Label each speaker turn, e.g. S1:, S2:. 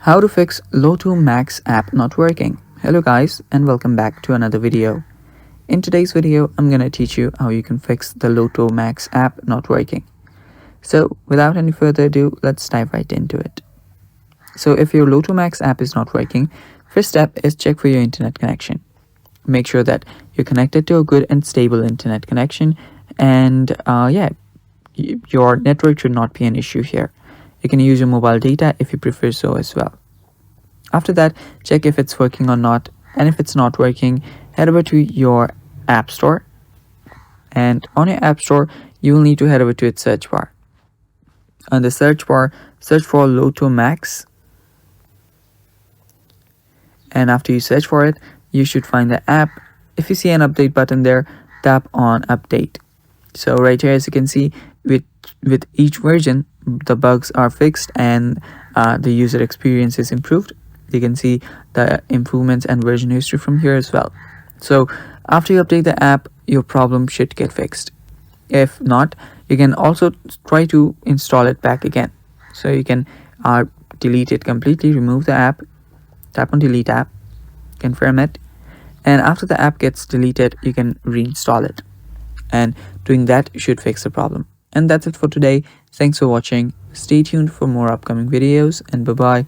S1: How to fix Lotto Max app not working. Hello guys and welcome back to another video. In today's video, I'm gonna teach you how you can fix the Lotto Max app not working. So without any further ado, let's dive right into it. So if your Lotto Max app is not working, first step is check for your internet connection. Make sure that you're connected to a good and stable internet connection, and your network should not be an issue here. You can use your mobile data if you prefer so as well. After that, check if it's working or not, and if it's not working, head over to your app store, and on your app store you will need to head over to its search bar. On the search bar, search for Lotto Max, and after you search for it, you should find the app. If you see an update button there, tap on update. So right here, as you can see, with each version the bugs are fixed and the user experience is improved. You can see the improvements and version history from here as well. So after you update the app, your problem should get fixed. If not, you can also try to install it back again. So you can delete it completely, remove the app, tap on delete app, confirm it, and after the app gets deleted, you can reinstall it, and doing that should fix the problem. And that's it for today. Thanks for watching. Stay tuned for more upcoming videos, and bye bye.